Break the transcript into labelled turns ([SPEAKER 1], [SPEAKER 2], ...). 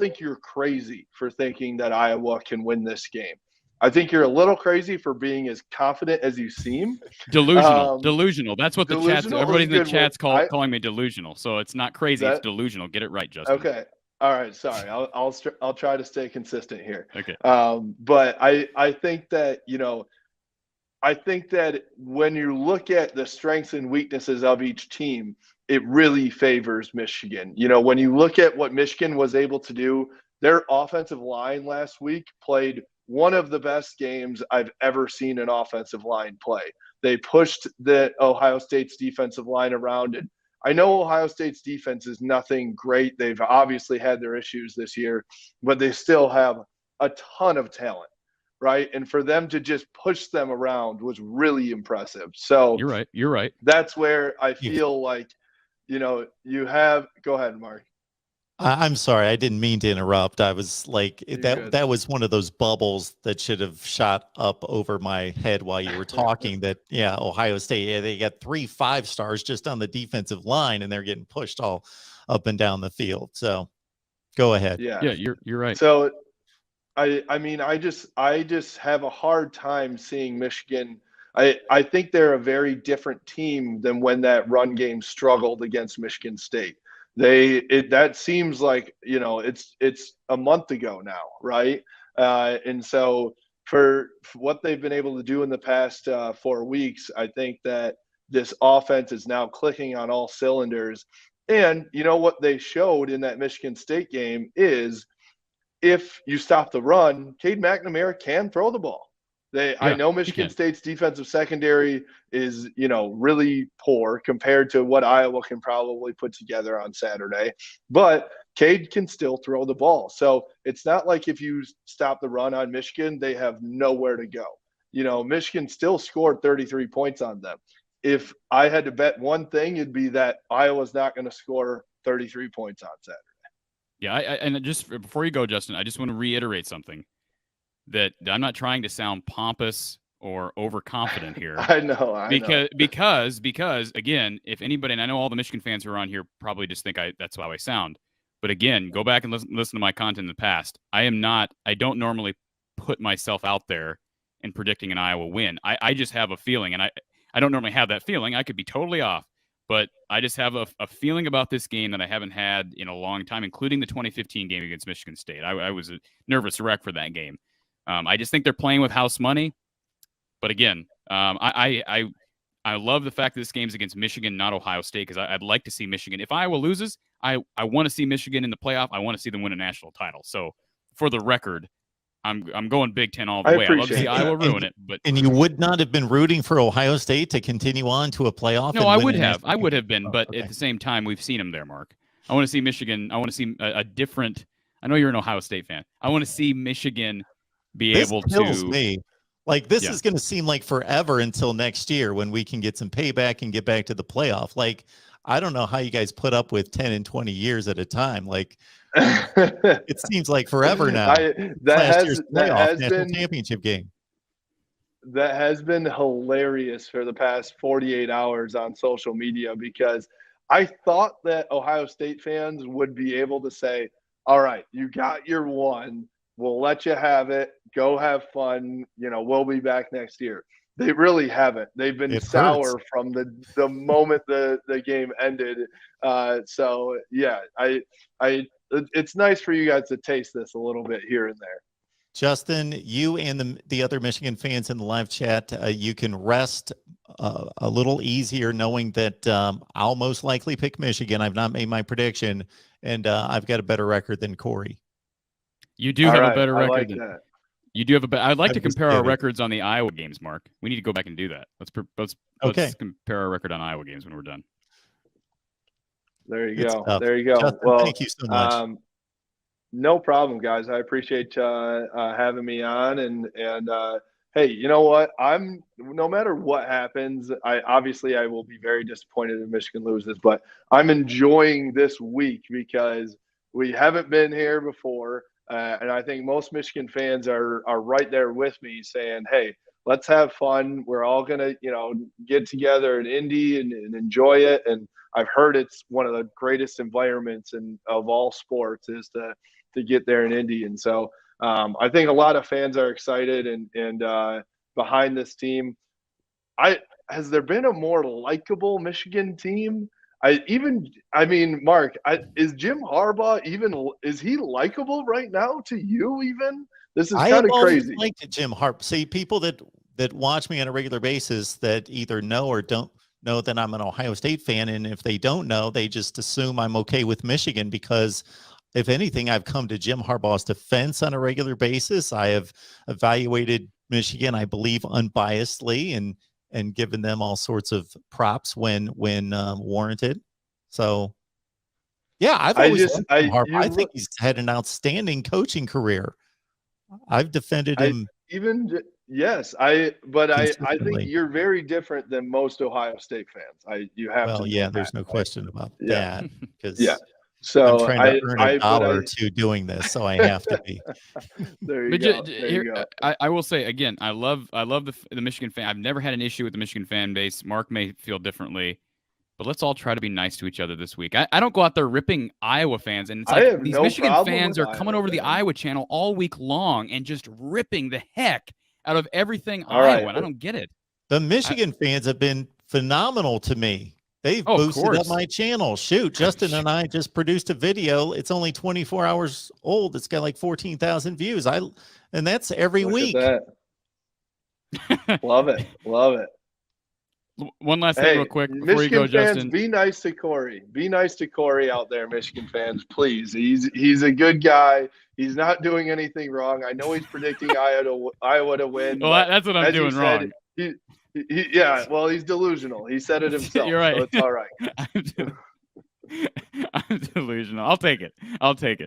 [SPEAKER 1] think you're crazy for thinking that Iowa can win this game. I think you're a little crazy for being as confident as you seem.
[SPEAKER 2] Delusional. That's what the chat's.
[SPEAKER 1] Delusional is
[SPEAKER 2] Everybody
[SPEAKER 1] a
[SPEAKER 2] in the
[SPEAKER 1] good word.
[SPEAKER 2] chat's calling me delusional. So it's not crazy. It's
[SPEAKER 1] That
[SPEAKER 2] delusional. Get it right, Justin.
[SPEAKER 1] okay. All right. Sorry. I'll try to stay consistent here.
[SPEAKER 2] Okay.
[SPEAKER 1] But I think that I think that when you look at the strengths and weaknesses of each team, it really favors Michigan. When you look at what Michigan was able to do, their offensive line last week played one of the best games I've ever seen an offensive line play. They pushed the Ohio State's defensive line around. And I know Ohio State's defense is nothing great. They've obviously had their issues this year, but they still have a ton of talent. Right. And for them to just push them around was really impressive. So
[SPEAKER 2] You're right. You're right.
[SPEAKER 1] That's where I feel like, you have – go ahead, Mark.
[SPEAKER 3] I'm sorry. I didn't mean to interrupt. I was like,
[SPEAKER 1] Good.
[SPEAKER 3] that was one of those bubbles that should have shot up over my head while you were talking that, yeah, Ohio State, they got 3 5-stars just on the defensive line and they're getting pushed all up and down the field. So go ahead.
[SPEAKER 1] Yeah,
[SPEAKER 2] you're right.
[SPEAKER 1] So I just have a hard time seeing Michigan. I think they're a very different team than when that run game struggled against Michigan State. That seems like it's a month ago now, right? And so for what they've been able to do in the past 4 weeks, I think that this offense is now clicking on all cylinders. And what they showed in that Michigan State game is if you stop the run, Cade McNamara can throw the ball. I know Michigan State's defensive secondary is, really poor compared to what Iowa can probably put together on Saturday, but Cade can still throw the ball. So it's not like if you stop the run on Michigan, they have nowhere to go. Michigan still scored 33 points on them. If I had to bet one thing, it'd be that Iowa's not going to score 33 points on Saturday.
[SPEAKER 2] Yeah, and just before you go, Justin, I just want to reiterate something. That I'm not trying to sound pompous or overconfident here.
[SPEAKER 1] I know.
[SPEAKER 2] Because again, if anybody, and I know all the Michigan fans who are on here probably just think that's how I sound. But again, go back and listen to my content in the past. I don't normally put myself out there in predicting an Iowa win. I just have a feeling, and I don't normally have that feeling. I could be totally off, but I just have a feeling about this game that I haven't had in a long time, including the 2015 game against Michigan State. I was a nervous wreck for that game. I just think they're playing with house money. But again, I love the fact that this game's against Michigan, not Ohio State, because I'd like to see Michigan. If Iowa loses, I want to see Michigan in the playoff. I want to see them win a national title. So for the record, I'm going Big Ten all the way. I'd love to see Iowa ruin it.
[SPEAKER 3] And you would not have been rooting for Ohio State to continue on to a playoff?
[SPEAKER 2] No, I would have. I would have been. But at the same time, we've seen them there, Mark. I want to see Michigan. I want to see a different – I know you're an Ohio State fan. I want to see Michigan –
[SPEAKER 3] this kills me. Like this is going to seem like forever until next year when we can get some payback and get back to the playoff. Like I don't know how you guys put up with 10 and 20 years at a time. Like it seems like forever now.
[SPEAKER 1] That has been
[SPEAKER 3] championship game.
[SPEAKER 1] That has been hilarious for the past 48 hours on social media because I thought that Ohio State fans would be able to say, "All right, you got your one. We'll let you have it. Go have fun. We'll be back next year." They really haven't. They've been sour from the moment the game ended. So yeah, it's nice for you guys to taste this a little bit here and there.
[SPEAKER 3] Justin, you and the other Michigan fans in the live chat, you can rest a little easier knowing that I'll most likely pick Michigan. I've not made my prediction, and I've got a better record than Corey.
[SPEAKER 2] You do have a better record.
[SPEAKER 1] Like
[SPEAKER 2] than
[SPEAKER 1] that.
[SPEAKER 2] You do have I'd like to compare our records on the Iowa games, Mark. We need to go back and do that. Let's compare our record on Iowa games when we're done.
[SPEAKER 1] There you go. There you go.
[SPEAKER 3] Justin,
[SPEAKER 1] well,
[SPEAKER 3] thank you so much.
[SPEAKER 1] No problem, guys. I appreciate having me on. And hey, you know what? No matter what happens, I will be very disappointed if Michigan loses, but I'm enjoying this week because we haven't been here before. And I think most Michigan fans are right there with me saying, hey, let's have fun. We're all going to, get together in Indy and enjoy it. And I've heard it's one of the greatest environments of all sports is to to get there in Indy. And so I think a lot of fans are excited and behind this team. Has there been a more likable Michigan team? Mark, is Jim Harbaugh is he likable right now to you even? This is kind of crazy.
[SPEAKER 3] I liked Jim Harbaugh. See, people that watch me on a regular basis that either know or don't know that I'm an Ohio State fan, and if they don't know, they just assume I'm okay with Michigan because if anything, I've come to Jim Harbaugh's defense on a regular basis. I have evaluated Michigan, I believe, unbiasedly and given them all sorts of props when warranted. So, yeah, I've always loved Jim Harbaugh. I think he's had an outstanding coaching career. I've defended him.
[SPEAKER 1] Yes, I think you're very different than most Ohio State fans. You have to.
[SPEAKER 3] Well, yeah, there's no question about that. Because
[SPEAKER 1] so
[SPEAKER 3] I'm trying to earn a dollar or two doing this, so I have to be.
[SPEAKER 1] There you go. There you go.
[SPEAKER 2] I will say again, I love the Michigan fan. I've never had an issue with the Michigan fan base. Mark may feel differently, but let's all try to be nice to each other this week. I don't go out there ripping Iowa fans, and it's like these Michigan fans are coming over the Iowa channel all week long and just ripping the heck out of everything Iowa. And I don't get it.
[SPEAKER 3] The Michigan fans have been phenomenal to me. They've boosted up my channel. Shoot, Justin and I just produced a video. It's only 24 hours old. It's got like 14,000 views. And that's every week.
[SPEAKER 1] Love it. Love it.
[SPEAKER 2] One last thing real quick before
[SPEAKER 1] Michigan
[SPEAKER 2] you go,
[SPEAKER 1] fans,
[SPEAKER 2] Justin.
[SPEAKER 1] be nice to Corey. Be nice to Corey out there, Michigan fans, please. He's a good guy. He's not doing anything wrong. I know he's predicting Iowa to win.
[SPEAKER 2] Well, that's what I'm doing wrong.
[SPEAKER 1] He's delusional. He said it himself.
[SPEAKER 2] You're right.
[SPEAKER 1] So it's all right.
[SPEAKER 2] I'm delusional. I'll take it.